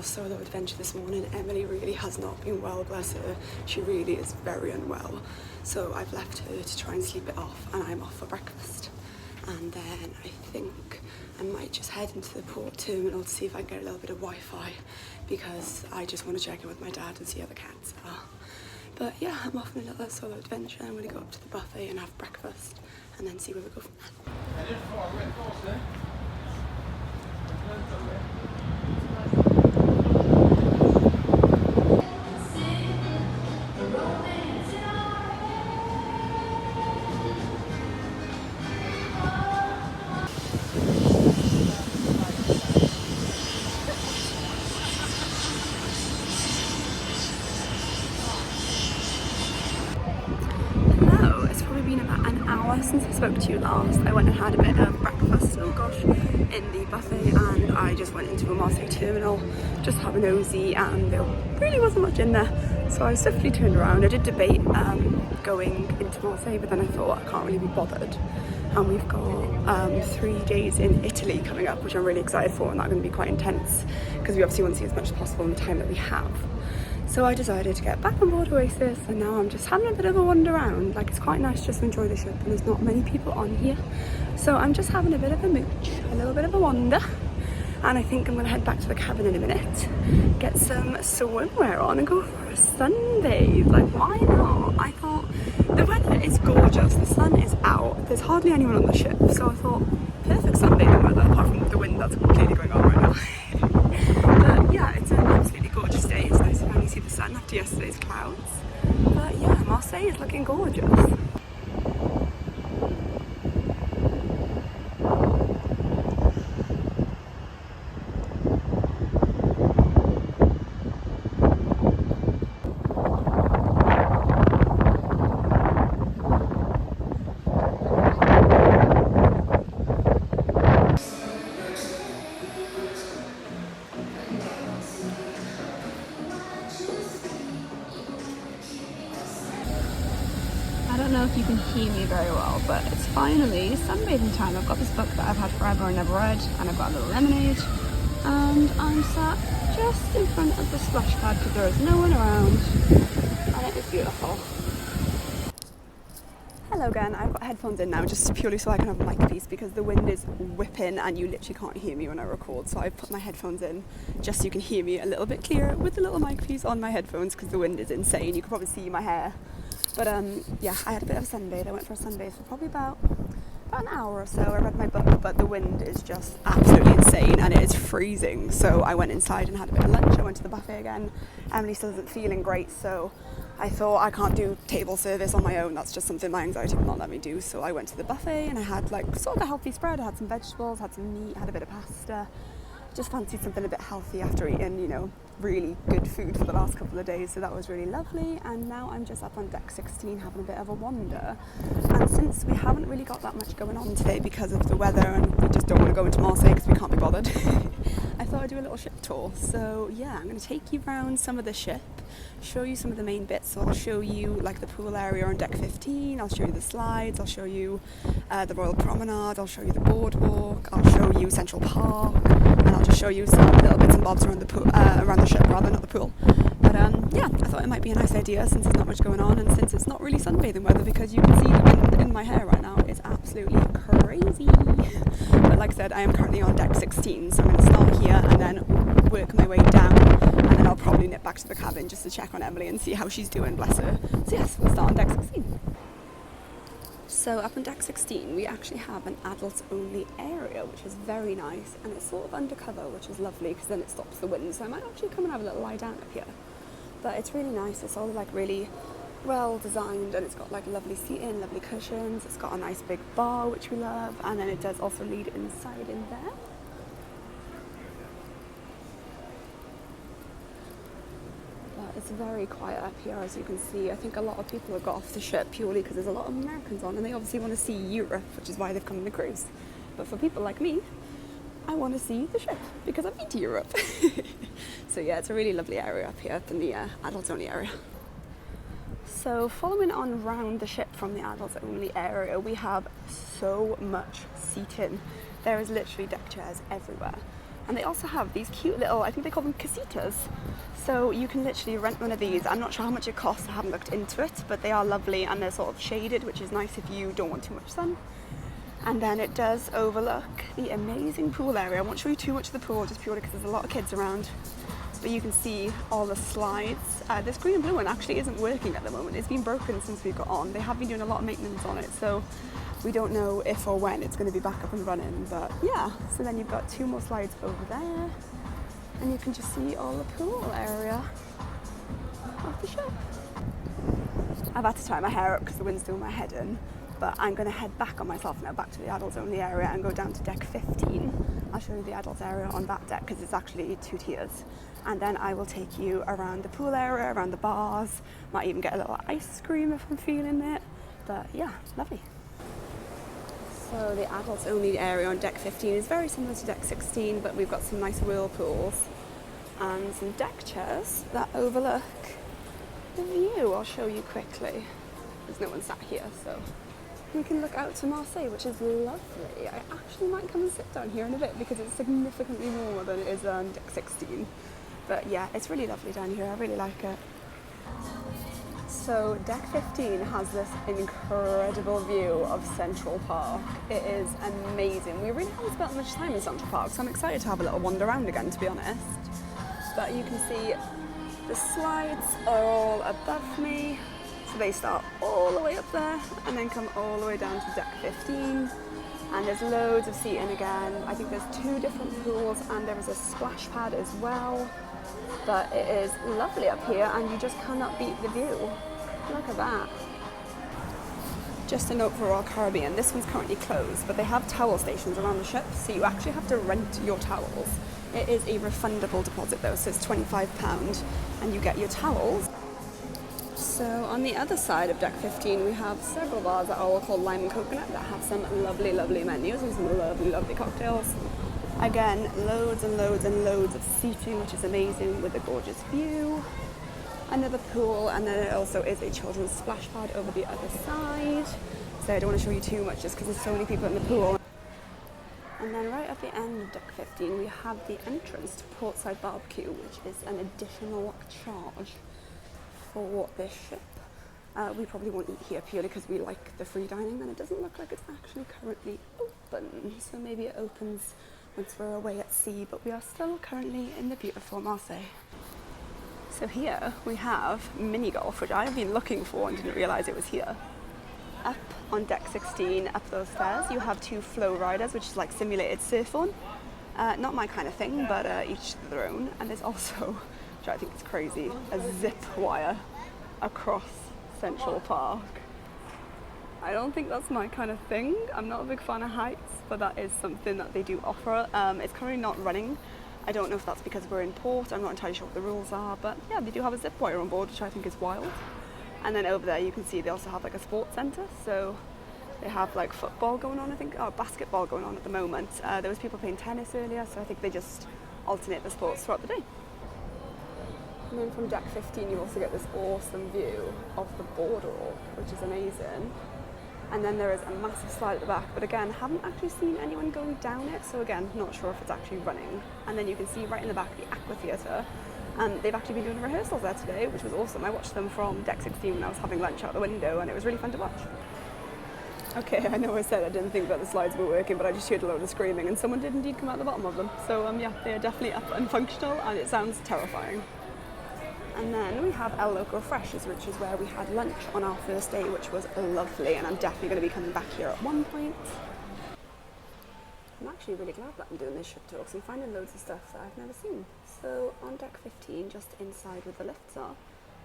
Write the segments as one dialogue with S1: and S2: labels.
S1: solo adventure this morning. Emily really has not been well, bless her. She really is very unwell. So I've left her to try and sleep it off, and I'm off for breakfast. And then I think I might just head into the port terminal to see if I can get a little bit of Wi-Fi, because I just want to check in with my dad and see how the cats are. But yeah, I'm off on a little solo adventure. I'm going to go up to the buffet and have breakfast, and then see where we go from there. Since I spoke to you last, I went and had a bit of breakfast, oh gosh, in the buffet, and I just went into a Marseille terminal just to have a nosy, and there really wasn't much in there, so I swiftly turned around. I did debate going into Marseille, but then I thought I can't really be bothered, and we've got 3 days in Italy coming up, which I'm really excited for, and that's going to be quite intense because we obviously want to see as much as possible in the time that we have. So I decided to get back on board Oasis, and now I'm just having a bit of a wander around. Like, it's quite nice just to enjoy the ship, and there's not many people on here. So I'm just having a bit of a mooch, a little bit of a wander. And I think I'm going to head back to the cabin in a minute, get some swimwear on and go for a sunbathe. Like, why not? I thought the weather is gorgeous, the sun is out, there's hardly anyone on the ship. So I thought, perfect sunbathing weather, apart from the wind that's clearly going on right now. But yeah, it's an absolutely gorgeous day. It's nice to finally see the sun after yesterday's clouds. But yeah, Marseille is looking gorgeous. I don't know if you can hear me very well, but it's finally sunbathing time. I've got this book that I've had forever and never read, and I've got a little lemonade, and I'm sat just in front of the splash pad because there is no one around, and it is beautiful. Hello again, I've got headphones in now just purely so I can have a mic piece because the wind is whipping and you literally can't hear me when I record, so I've put my headphones in just so you can hear me a little bit clearer with the little mic piece on my headphones because the wind is insane. You can probably see my hair. But yeah, I had a bit of a sunbathe. I went for a sunbathe for probably about an hour or so. I read my book, but the wind is just absolutely insane and it is freezing. So I went inside and had a bit of lunch. I went to the buffet again. Emily still isn't feeling great, so I thought I can't do table service on my own. That's just something my anxiety will not let me do. So I went to the buffet and I had like sort of a healthy spread. I had some vegetables, had some meat, had a bit of pasta. Just fancied something a bit healthy after eating, you know, really good food for the last couple of days, so that was really lovely. And now I'm just up on deck 16 having a bit of a wander, and since we haven't really got that much going on today because of the weather and we just don't want to go into Marseille because we can't be bothered, I thought I'd do a little ship tour. So yeah, I'm going to take you around some of the ship, show you some of the main bits. So I'll show you like the pool area on deck 15, I'll show you the slides, I'll show you the Royal Promenade, I'll show you the boardwalk, I'll show you Central Park, and I'll just show you some little bits and bobs around the pool, around the ship rather, not the pool. But yeah, I thought it might be a nice idea since there's not much going on and since it's not really sunbathing weather, because you can see the wind in my hair right now. It's absolutely crazy. But like I said, I am currently on deck 16, so I'm going to start here and then work my way down, and then I'll probably nip back to the cabin just to check on Emily and see how she's doing, bless her. So yes, we'll start on deck 16. So up on deck 16 we actually have an adults only area, which is very nice, and it's sort of undercover, which is lovely because then it stops the wind, so I might actually come and have a little lie down up here. But it's really nice, it's all like really well designed, and it's got like lovely seating, lovely cushions, it's got a nice big bar which we love, and then it does also lead inside in there. It's very quiet up here, as you can see. I think a lot of people have got off the ship purely because there's a lot of Americans on and they obviously want to see Europe, which is why they've come on the cruise. But for people like me, I want to see the ship because I've been to Europe. So yeah, it's a really lovely area up here in the adults only area. So following on round the ship from the adults only area, we have so much seating. There is literally deck chairs everywhere. And they also have these cute little, I think they call them casitas. So you can literally rent one of these. I'm not sure how much it costs, I haven't looked into it, but they are lovely and they're sort of shaded, which is nice if you don't want too much sun. And then it does overlook the amazing pool area. I won't show you too much of the pool, just purely because there's a lot of kids around. But you can see all the slides. This green and blue one actually isn't working at the moment. It's been broken since we got on. They have been doing a lot of maintenance on it, so we don't know if or when it's going to be back up and running. But yeah, so then you've got 2 more slides over there. And you can just see all the pool area of the ship. I've had to tie my hair up because the wind's doing my head in. But I'm going to head back on myself now, back to the adults only area and go down to deck 15. I'll show you the adults area on that deck because it's actually 2 tiers. And then I will take you around the pool area, around the bars. Might even get a little ice cream if I'm feeling it. But yeah, lovely. So the adults only area on deck 15 is very similar to deck 16, but we've got some nice whirlpools and some deck chairs that overlook the view. I'll show you quickly. There's no one sat here, so we can look out to Marseille, which is lovely. I actually might come and sit down here in a bit because it's significantly warmer than it is on deck 16. But yeah, it's really lovely down here. I really like it. So deck 15 has this incredible view of Central Park. It is amazing. We really haven't spent much time in Central Park, so I'm excited to have a little wander around again, to be honest. But you can see the slides are all above me. So they start all the way up there and then come all the way down to deck 15. And there's loads of seating again. I think there's 2 different pools and there is a splash pad as well. But it is lovely up here and you just cannot beat the view. Look at that. Just a note for Royal Caribbean, this one's currently closed, but they have towel stations around the ship, so you actually have to rent your towels. It is a refundable deposit though, so it's £25 and you get your towels. So on the other side of deck 15 we have several bars that are all called Lime and Coconut that have some lovely, lovely menus and some lovely, lovely cocktails. Again, loads and loads and loads of seating, which is amazing with a gorgeous view. Another pool, and then it also is a children's splash pad over the other side. So I don't want to show you too much just because there's so many people in the pool. And then right at the end of deck 15 we have the entrance to Portside Barbecue, which is an additional charge for this ship. We probably won't eat here purely because we like the free dining, and it doesn't look like it's actually currently open. So maybe it opens once we're away at sea, but we are still currently in the beautiful Marseille. So here we have mini golf, which I've been looking for and didn't realise it was here. Up on deck 16, up those stairs, you have 2 flow riders, which is like simulated surf on. Not my kind of thing, but each to their own. And there's also, which I think is crazy, a zip wire across Central Park. I don't think that's my kind of thing. I'm not a big fan of heights, but that is something that they do offer. It's currently not running. I don't know if that's because we're in port, I'm not entirely sure what the rules are, but yeah, they do have a zip wire on board, which I think is wild. And then over there you can see they also have like a sports centre, so they have like football going on, I think, or basketball going on at the moment. There was people playing tennis earlier, so I think they just alternate the sports throughout the day. And then from deck 15 you also get this awesome view of the boardwalk, which is amazing. And then there is a massive slide at the back, but again, haven't actually seen anyone going down it, so again, not sure if it's actually running. And then you can see right in the back the Aqua Theatre, and they've actually been doing rehearsals there today, which was awesome. I watched them from deck 16 when I was having lunch out the window, and it was really fun to watch. Okay, I know I said I didn't think that the slides were working, but I just heard a load of screaming, and someone did indeed come out the bottom of them. So yeah, they are definitely up and functional, and it sounds terrifying. And then we have El Loco Fresh, which is where we had lunch on our first day, which was lovely, and I'm definitely going to be coming back here at one point. I'm actually really glad that I'm doing this ship tour because I'm finding loads of stuff that I've never seen. So on deck 15, just inside where the lifts are,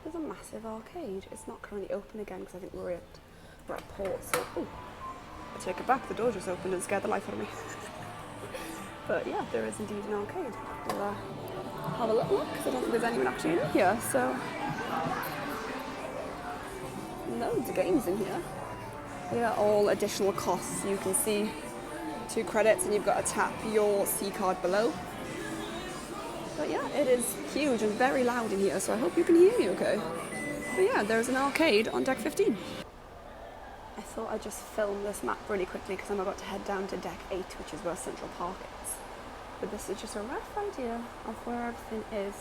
S1: there's a massive arcade. It's not currently open again because I think we're at port, so I take it back, the door just opened and scared the life out of me. But yeah, there is indeed an arcade. We'll have a little look because I don't think there's anyone actually in here, so loads of games in here. They are all additional costs. You can see 2 credits and you've got to tap your C card below. But yeah, it is huge and very loud in here, so I hope you can hear me okay. But yeah, there's an arcade on deck 15. I thought I'd just film this map really quickly because I'm about to head down to deck 8, which is where Central Park is. but this is just a rough idea of where everything is.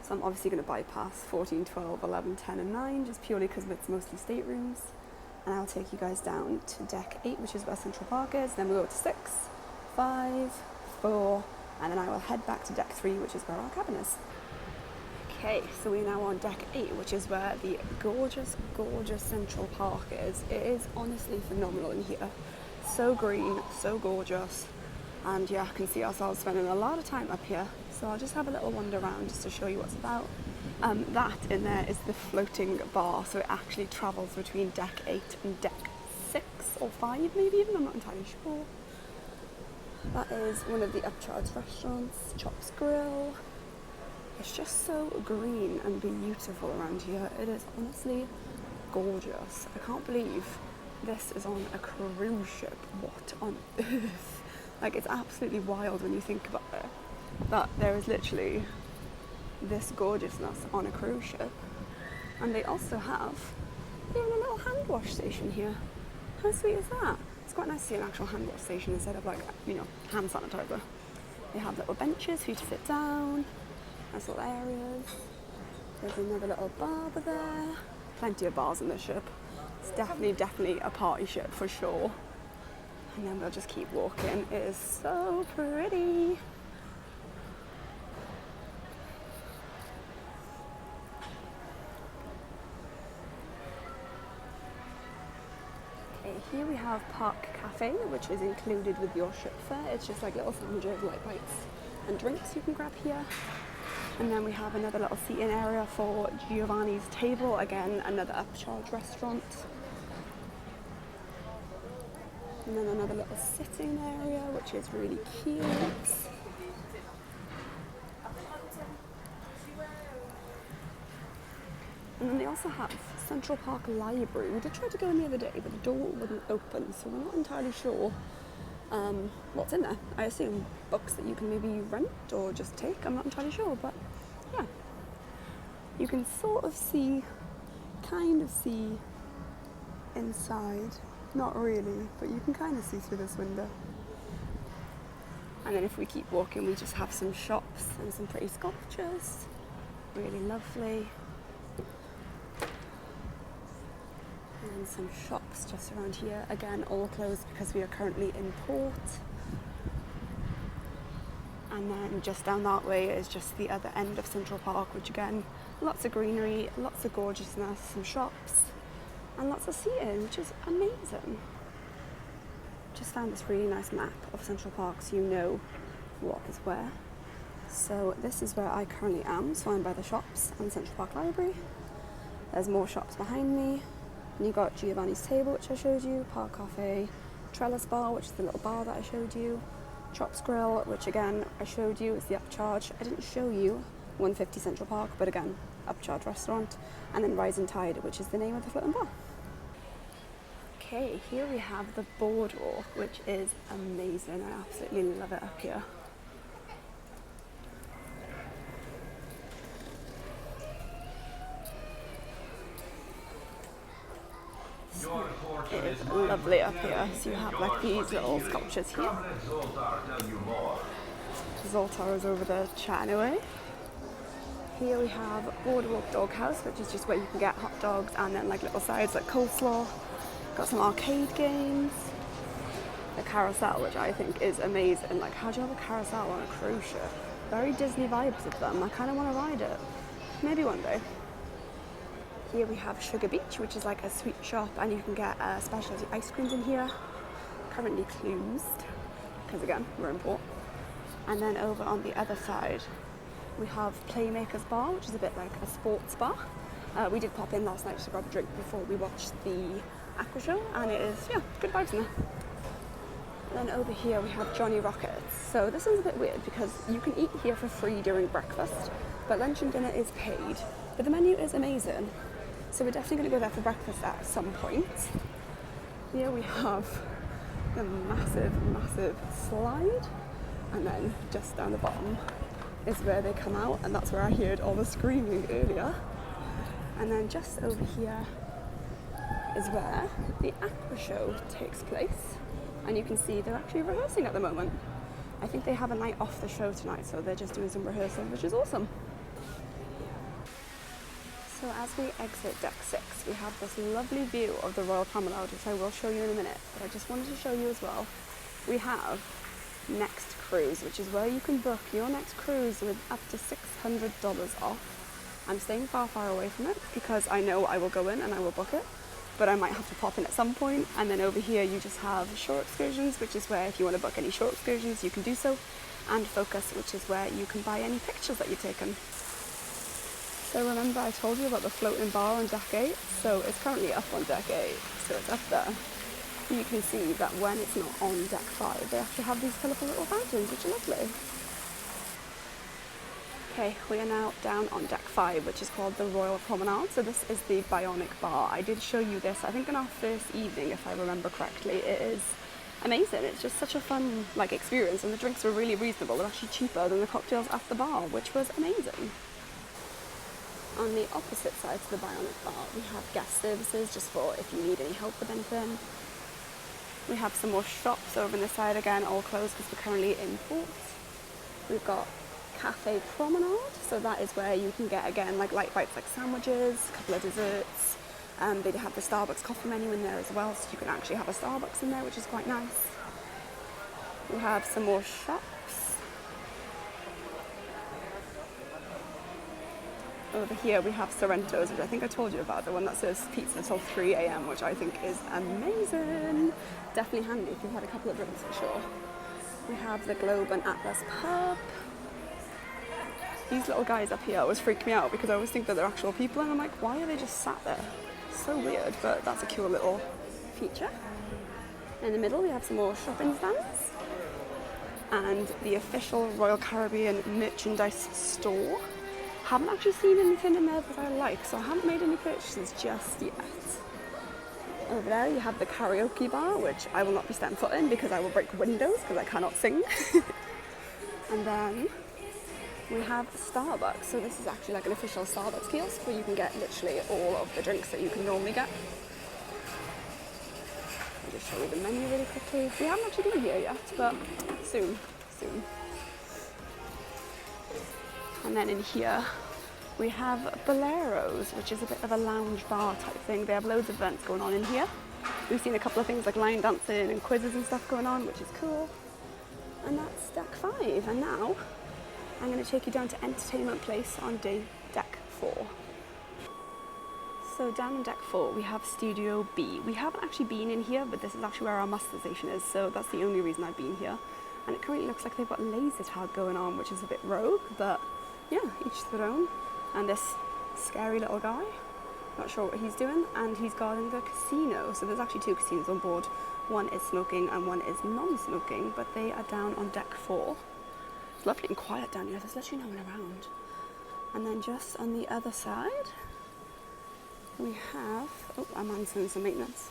S1: So I'm obviously going to bypass 14, 12, 11, 10 and 9 just purely because it's mostly staterooms, and I'll take you guys down to deck 8, which is where Central Park is. Then we'll go to 6, 5, 4, and then I will head back to deck 3, which is where our cabin is. Okay, so we're now on deck 8, which is where the gorgeous, gorgeous Central Park is. It is honestly phenomenal in here. So green, so gorgeous, and yeah, I can see ourselves spending a lot of time up here. So I'll just have a little wander around just to show you what's about. That in there is the floating bar, so it actually travels between deck 8 and deck 6 or 5 maybe even, I'm not entirely sure. That is one of the upcharged restaurants, Chops Grill. It's just so green and beautiful around here. It is honestly gorgeous. I can't believe this is on a cruise ship. What on earth? Like, it's absolutely wild when you think about it, that there is literally this gorgeousness on a cruise ship. And they also have a little hand wash station here. How sweet is that? It's quite nice to see an actual hand wash station instead of like, you know, hand sanitizer. They have little benches for you to sit down. Nice little areas. There's another little bar there. Plenty of bars in this ship. It's definitely a party ship for sure. And then we'll just keep walking. It is so pretty. Okay, here we have Park Cafe, which is included with your ship fare. It's just like little sandwiches, light bites and drinks you can grab here. And then we have another little seating area for Giovanni's Table, again another upcharge restaurant. And then another little sitting area, which is really cute. And then they also have Central Park Library. We did try to go in the other day, but the door wouldn't open, so we're not entirely sure what's in there. I assume books that you can maybe rent or just take. I'm not entirely sure, but yeah. You can kind of see inside. Not really, but you can kind of see through this window. And then if we keep walking, we just have some shops and some pretty sculptures. Really lovely. And some shops just around here. Again, all closed because we are currently in port. And then just down that way is just the other end of Central Park, which again, lots of greenery, lots of gorgeousness, some shops, and lots of seating, which is amazing. Just found this really nice map of Central Park so you know what is where. So this is where I currently am, so I'm by the shops and Central Park Library. There's more shops behind me. And you've got Giovanni's Table, which I showed you, Park Cafe, Trellis Bar, which is the little bar that I showed you, Chops Grill, which again I showed you is the upcharge. I didn't show you 150 Central Park, but again, upcharge restaurant. And then Rising Tide, which is the name of the floating bar. Okay, here we have the boardwalk, which is amazing. I absolutely love it up here. It is lovely up here. So you have like these little sculptures here. Zoltar is over there chatting away. Here we have Boardwalk Doghouse, which is just where you can get hot dogs and then like little sides like coleslaw. Got some arcade games. The carousel, which I think is amazing. Like, how do you have a carousel on a cruise ship? Very Disney vibes of them. I kind of want to ride it. Maybe one day. Here we have Sugar Beach, which is like a sweet shop, and you can get specialty ice creams in here. Currently closed, because again, we're in port. And then over on the other side, we have Playmakers Bar, which is a bit like a sports bar. We did pop in last night to grab a drink before we watched the Aqua Show, and it is, yeah, good vibes in there. Then over here we have Johnny Rockets. So this one's a bit weird because you can eat here for free during breakfast, but lunch and dinner is paid. But the menu is amazing. So we're definitely going to go there for breakfast at some point. Here we have the massive, massive slide. And then just down the bottom is where they come out, and that's where I heard all the screaming earlier. And then just over here is where the Aqua Show takes place. And you can see they're actually rehearsing at the moment, I think they have a night off the show tonight, so they're just doing some rehearsal, which is awesome. So as we exit deck 6, we have this lovely view of the Royal Promenade, which I will show you in a minute, but I just wanted to show you as well. We have Next Cruise, which is where you can book your next cruise with up to $600 off. I'm staying far, far away from it because I know I will go in and I will book it, but I might have to pop in at some point. And then over here you just have shore excursions, which is where if you want to book any shore excursions you can do so, and Focus, which is where you can buy any pictures that you've taken. So remember I told you about the floating bar on deck 8? So it's currently up on deck 8, so it's up there. You can see that when it's not on deck 5, they actually have these colourful little fountains, which are lovely. Okay, we are now down on deck 5, which is called the Royal Promenade. So this is the Bionic Bar. I did show you this, I think, in our first evening, if I remember correctly. It is amazing. It's just such a fun experience, and the drinks were really reasonable. They're actually cheaper than the cocktails at the bar, which was amazing. On the opposite side to the Bionic Bar, we have guest services, just for if you need any help with anything. We have some more shops over on this side, again, all closed because we're currently in port. We've got Cafe Promenade, so that is where you can get, again, light bites like sandwiches, a couple of desserts. They have the Starbucks coffee menu in there as well, so you can actually have a Starbucks in there, which is quite nice. We have some more shops. Over here we have Sorrento's, which I think I told you about, the one that serves pizza till 3 a.m, which I think is amazing. Definitely handy if you've had a couple of drinks, for sure. We have the Globe and Atlas pub. These little guys up here always freak me out because I always think that they're actual people, and I'm like, why are they just sat there? So weird, but that's a cute little feature. In the middle we have some more shopping stands and the official Royal Caribbean merchandise store. Haven't actually seen anything in there that I like, so I haven't made any purchases just yet. Over there you have the karaoke bar, which I will not be stepping foot in because I will break windows because I cannot sing. And then we have Starbucks. So this is actually like an official Starbucks kiosk where you can get literally all of the drinks that you can normally get. I'll just show you the menu really quickly. We haven't actually been here yet, but soon. And then in here we have Boleros, which is a bit of a lounge bar type thing. They have loads of events going on in here. We've seen a couple of things like line dancing and quizzes and stuff going on, which is cool. And that's deck 5. And now I'm going to take you down to Entertainment Place on deck 4. So down on deck 4 we have Studio B. We haven't actually been in here, but this is actually where our muster station is, so that's the only reason I've been here. And it currently looks like they've got laser tag going on, which is a bit rogue, but yeah, each their own. And this scary little guy, not sure what he's doing, and he's guarding the casino. So there's actually 2 casinos on board. One is smoking and one is non-smoking, but they are down on deck 4. It's lovely and quiet down here, there's literally no one around. And then just on the other side, we have, oh, our man's doing some maintenance.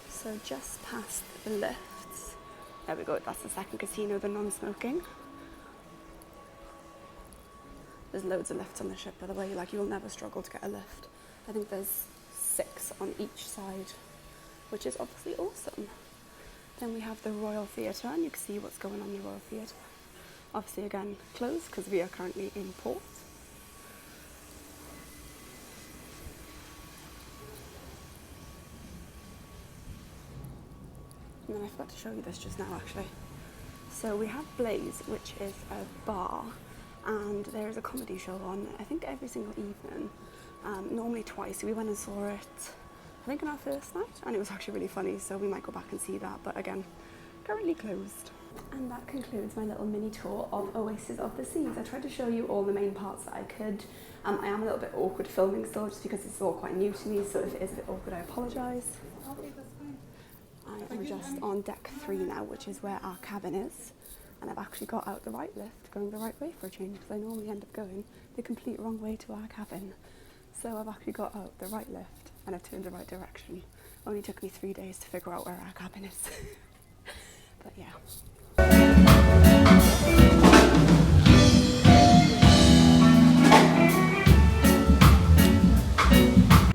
S1: So just past the lifts, there we go, that's the second casino, the non-smoking. There's loads of lifts on the ship, by the way, you'll never struggle to get a lift. I think there's 6 on each side, which is obviously awesome. Then we have the Royal Theatre, and you can see what's going on in the Royal Theatre. Obviously again closed because we are currently in port. And then I forgot to show you this just now actually. So we have Blaze, which is a bar, and there's a comedy show on, I think every single evening, normally twice. We went and saw it, I think on our first night, and it was actually really funny, so we might go back and see that, but again, currently closed. And that concludes my little mini tour of Oasis of the Seas. I tried to show you all the main parts that I could. I am a little bit awkward filming still, just because it's all quite new to me, so if it is a bit awkward, I apologise. I am just on deck 3 now, which is where our cabin is. And I've actually got out the right lift, going the right way for a change, because I normally end up going the complete wrong way to our cabin. So I've actually got out the right lift, and I've turned the right direction. Only took me 3 days to figure out where our cabin is. But yeah.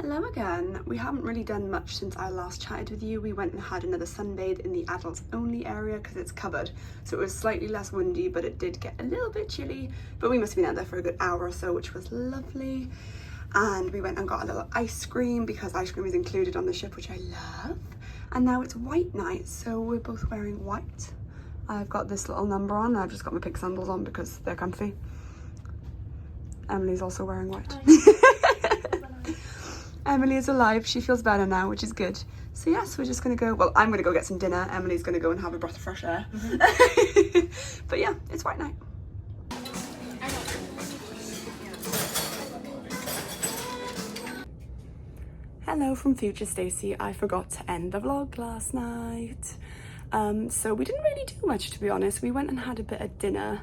S1: Hello again. then we haven't really done much since I last chatted with you. We went and had another sunbathe in the adults only area because it's covered, so it was slightly less windy, but it did get a little bit chilly. But we must have been out there for a good hour or so, which was lovely. And we went and got a little ice cream because ice cream is included on the ship, which I love. And now it's white night, so we're both wearing white. I've got this little number on. I've just got my pink sandals on because they're comfy. Emily's also wearing white. Emily is alive. She feels better now, which is good. So yes, we're just gonna go. Well, I'm gonna go get some dinner. Emily's gonna go and have a breath of fresh air. But yeah, it's white night. Hello from future Stacey. I forgot to end the vlog last night. So we didn't really do much, to be honest. We went and had a bit of dinner.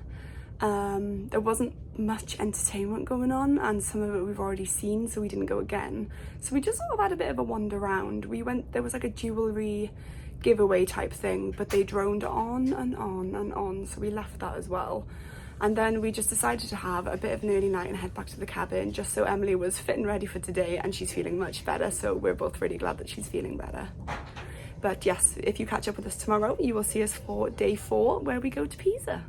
S1: There wasn't much entertainment going on, and some of it we've already seen, so we didn't go again. So we just sort of had a bit of a wander around. We went, there was like a jewellery giveaway type thing, but they droned on and on and on, so we left that as well. And then we just decided to have a bit of an early night and head back to the cabin, just so Emily was fit and ready for today, and she's feeling much better, so we're both really glad that she's feeling better. But yes, if you catch up with us tomorrow, you will see us for day 4, where we go to Pisa.